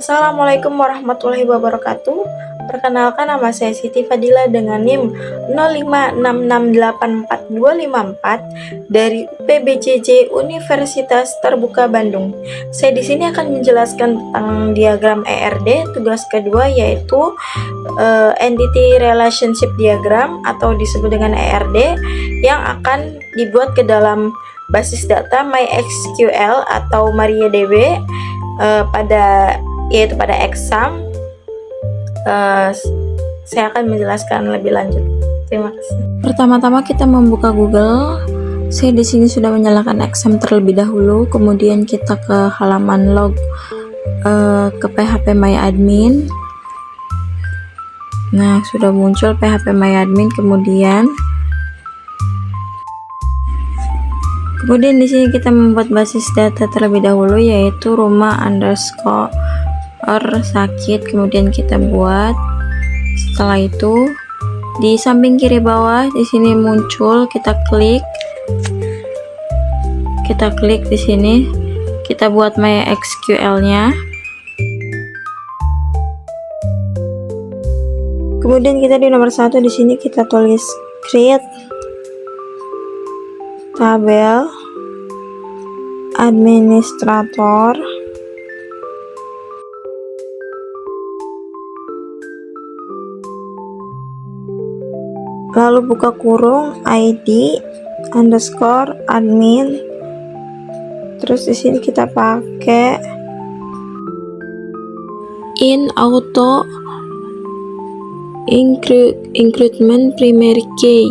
Assalamualaikum warahmatullahi wabarakatuh. Perkenalkan, nama saya Siti Fadila dengan NIM 0566842454 dari UPBJJ Universitas Terbuka Bandung. Saya di sini akan menjelaskan tentang diagram ERD. Tugas kedua yaitu Entity Relationship Diagram atau disebut dengan ERD yang akan dibuat ke dalam basis data MySQL atau MariaDB pada exam. Saya akan menjelaskan lebih lanjut. Terima kasih. Pertama-tama kita membuka Google. Saya di sini sudah menyalakan exam terlebih dahulu. Kemudian kita ke halaman log ke PHP My Admin. Nah, sudah muncul PHP My Admin. Kemudian di sini kita membuat basis data terlebih dahulu, yaitu rumah underscore sakit. Kemudian kita buat. Setelah itu di samping kiri bawah di sini muncul, kita klik di sini, kita buat MySQL-nya. Kemudian kita di nomor 1 di sini kita tulis create tabel administrator. Lalu buka kurung ID underscore admin. Terus di sini kita pakai in auto increment primary key.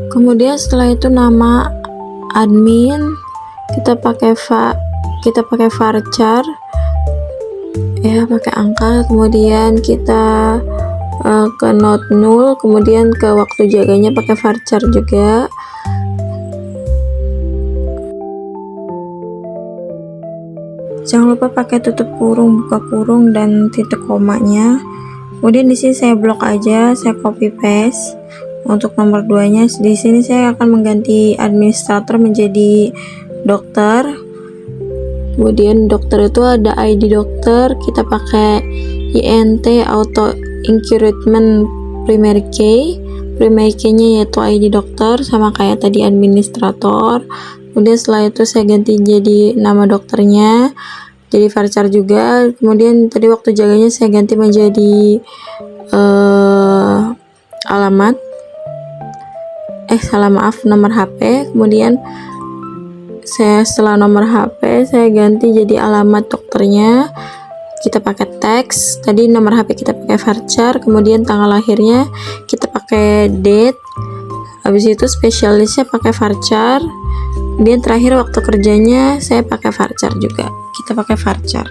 Kemudian setelah itu nama admin kita pakai varchar ya, pakai angka. Kemudian kita ke not null, kemudian ke waktu jaganya pakai varchar juga. Jangan lupa pakai tutup kurung, buka kurung, dan titik komanya. Kemudian di sini saya blok aja, saya copy paste. Untuk nomor 2-nya di sini saya akan mengganti administrator menjadi dokter. Kemudian dokter itu ada ID dokter, kita pakai INT auto increment primary key. Primary key-nya yaitu ID dokter, sama kayak tadi administrator. Kemudian setelah itu saya ganti jadi nama dokternya, jadi varchar juga. Kemudian tadi waktu jaganya saya ganti menjadi nomor HP. Kemudian setelah nomor HP saya ganti jadi alamat dokternya, kita pakai teks. Tadi nomor HP kita pakai varchar, kemudian tanggal lahirnya kita pakai date. Habis itu spesialisnya pakai varchar. Kemudian terakhir waktu kerjanya saya pakai varchar juga, kita pakai varchar.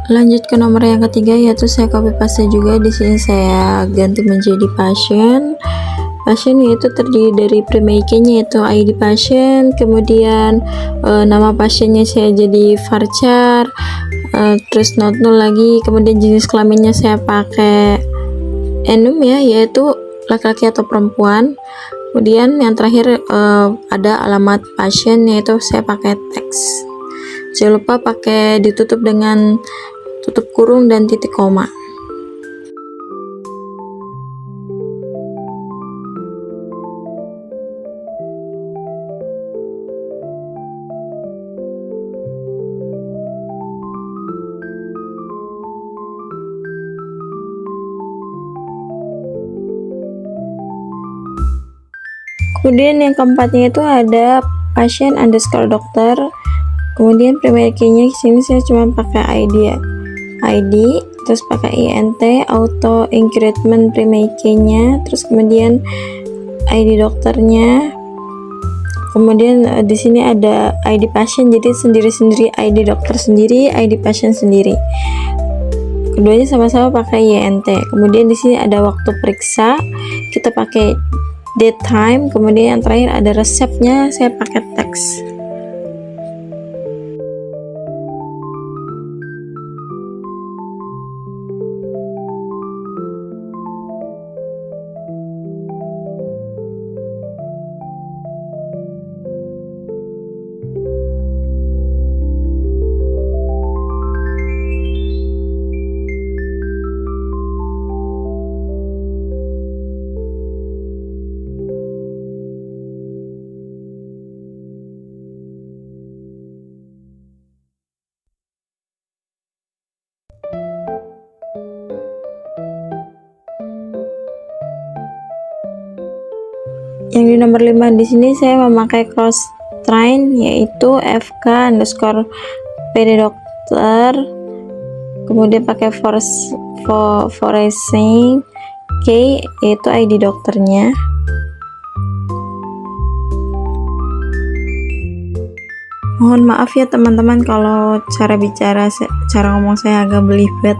Lanjut ke nomor yang ketiga, yaitu saya copy paste juga. Di sini saya ganti menjadi pasien. Pasien yaitu terdiri dari primary key-nya yaitu ID pasien, kemudian nama pasiennya saya jadi varchar, terus not null lagi. Kemudian jenis kelaminnya saya pakai enum ya, yaitu laki-laki atau perempuan. Kemudian yang terakhir ada alamat pasien, yaitu saya pakai teks. Jangan lupa pakai ditutup dengan tutup kurung dan titik koma. Kemudian yang keempatnya itu ada pasien underscore dokter. Kemudian primary key-nya sini saya cuma pakai ID, terus pakai INT auto increment primary key-nya, terus kemudian ID dokternya. Kemudian di sini ada ID pasien, jadi sendiri-sendiri, ID dokter sendiri, ID pasien sendiri. Keduanya sama-sama pakai INT. Kemudian di sini ada waktu periksa, kita pakai date time. Kemudian yang terakhir ada resepnya, saya pakai teks. Yang di nomor 5 di sini saya memakai cross train, yaitu FK underscore PD dokter, kemudian pakai forcing K yaitu ID dokternya. Mohon maaf ya teman-teman kalau cara ngomong saya agak belibet.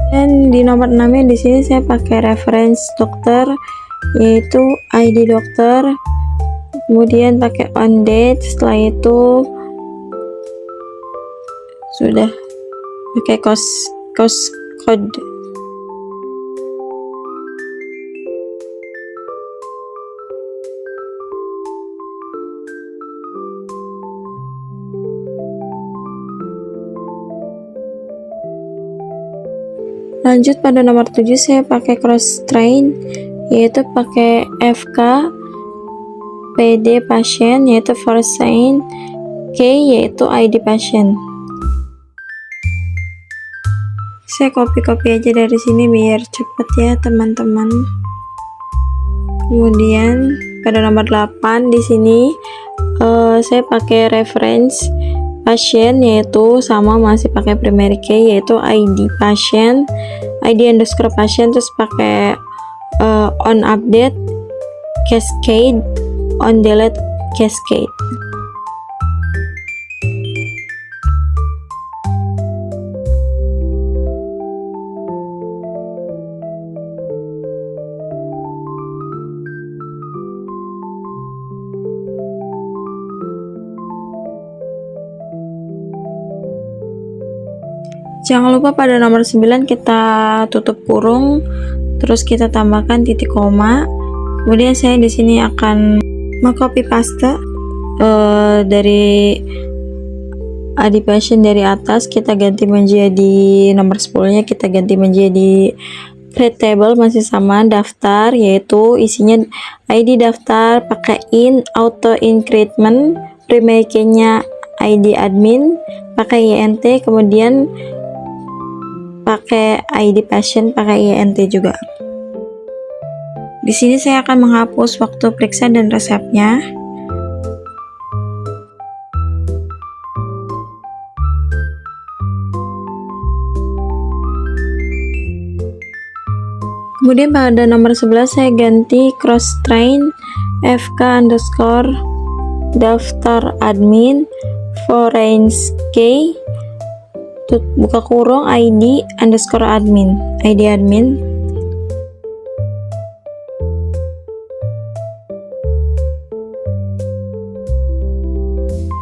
Dan di nomor 6 nya di sini saya pakai reference dokter, yaitu ID dokter, kemudian pakai on date, setelah itu sudah pakai cost code. Lanjut pada nomor 7 saya pakai cross train, yaitu pakai FK PD pasien, yaitu forcing K yaitu ID pasien. Saya copy aja dari sini biar cepet ya teman-teman. Kemudian pada nomor 8 di sini saya pakai reference pasien, yaitu sama masih pakai primary key yaitu ID pasien, ID underscore pasien, terus pakai on update cascade, on delete cascade. Jangan lupa pada nomor 9 kita tutup kurung, terus kita tambahkan titik koma. Kemudian saya di sini akan mengcopy paste dari ID pasien dari atas, kita ganti menjadi nomor 10-nya, kita ganti menjadi create table, masih sama daftar, yaitu isinya ID daftar pakai in auto increment, primary key-nya ID admin, pakai INT, kemudian pakai ID pasien pakai INT juga. Di sini saya akan menghapus waktu periksa dan resepnya. Kemudian pada nomor 11 saya ganti cross train FK underscore daftar admin foreign K buka kurung ID underscore admin, ID admin.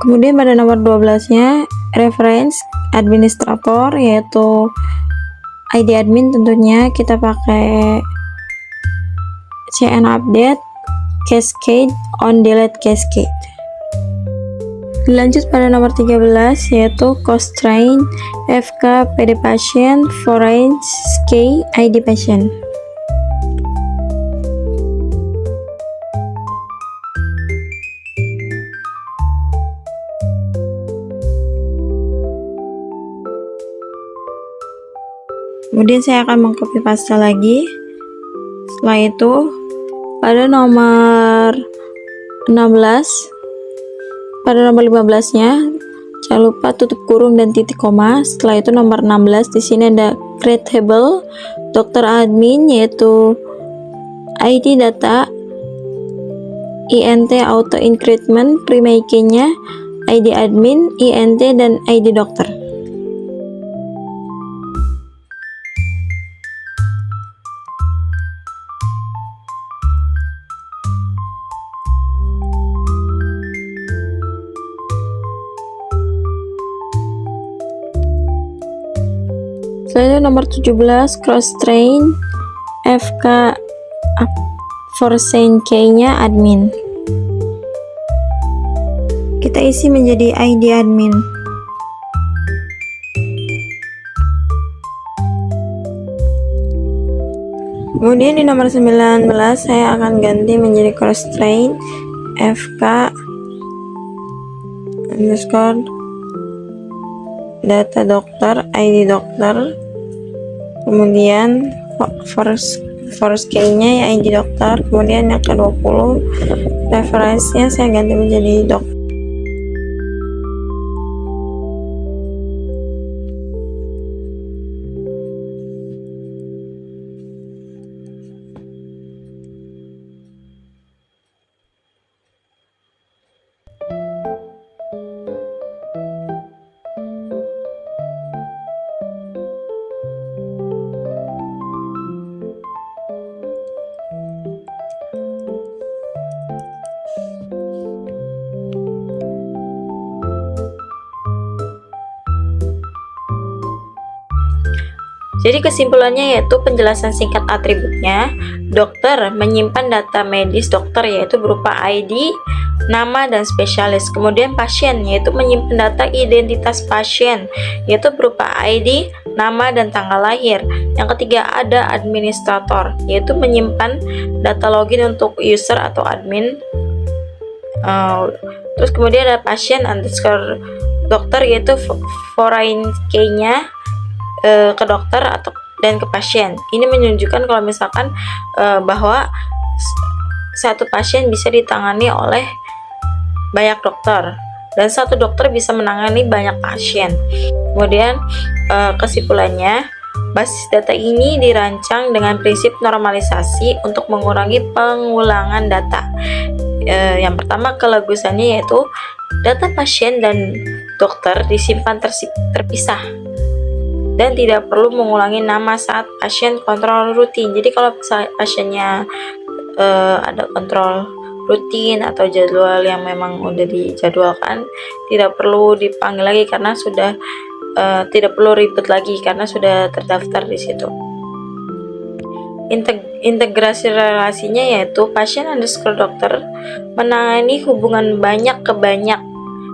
Kemudian pada nomor 12 nya reference administrator, yaitu ID admin tentunya kita pakai CN update cascade on delete cascade. Lanjut pada nomor 13 yaitu constraint FK PD patient foreign key ID patient. Kemudian saya akan mengcopy paste lagi. Setelah itu pada nomor 16, pada nomor 15 nya jangan lupa tutup kurung dan titik koma. Setelah itu nomor 16 di sini ada create table dokter admin yaitu ID data INT auto increment prima key-nya ID admin INT dan ID dokter. Selanjutnya nomor 17 cross train FK Forsen key-nya admin. Kita isi menjadi ID admin. Kemudian di nomor 19 saya akan ganti menjadi cross train FK underscore data dokter ID dokter, kemudian first key-nya ya ID dokter, kemudian yang ke-20 referensinya saya ganti menjadi dokter. Jadi kesimpulannya yaitu penjelasan singkat atributnya, dokter menyimpan data medis dokter yaitu berupa ID, nama dan spesialis. Kemudian pasien yaitu menyimpan data identitas pasien yaitu berupa ID, nama dan tanggal lahir. Yang ketiga ada administrator yaitu menyimpan data login untuk user atau admin. Terus kemudian ada pasien underscore dokter yaitu foreign key-nya ke dokter atau dan ke pasien. Ini menunjukkan kalau misalkan bahwa satu pasien bisa ditangani oleh banyak dokter dan satu dokter bisa menangani banyak pasien. Kemudian kesimpulannya, basis data ini dirancang dengan prinsip normalisasi untuk mengurangi pengulangan data. Yang pertama kelegusannya yaitu data pasien dan dokter disimpan terpisah dan tidak perlu mengulangi nama saat pasien kontrol rutin. Jadi kalau pasiennya ada kontrol rutin atau jadwal yang memang udah dijadwalkan, tidak perlu dipanggil lagi karena sudah tidak perlu ribet lagi karena sudah terdaftar di situ. Integrasi relasinya yaitu pasien underscore dokter menangani hubungan banyak ke banyak,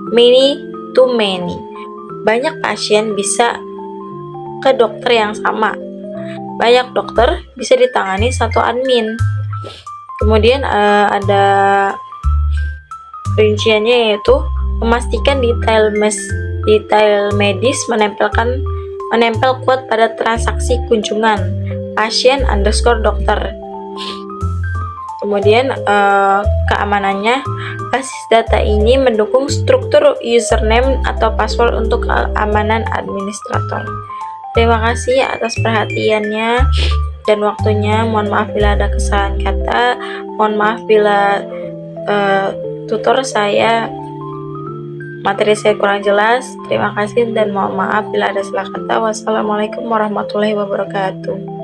many to many. Banyak pasien bisa ke dokter yang sama. Banyak dokter bisa ditangani satu admin. Kemudian ada rinciannya yaitu memastikan detail medis menempel quote pada transaksi kunjungan pasien underscore dokter. Kemudian keamanannya, basis data ini mendukung struktur username atau password untuk keamanan administrator. Terima kasih atas perhatiannya dan waktunya. Mohon maaf bila ada kesalahan kata. Mohon maaf bila materi saya kurang jelas. Terima kasih dan mohon maaf bila ada salah kata. Wassalamualaikum warahmatullahi wabarakatuh.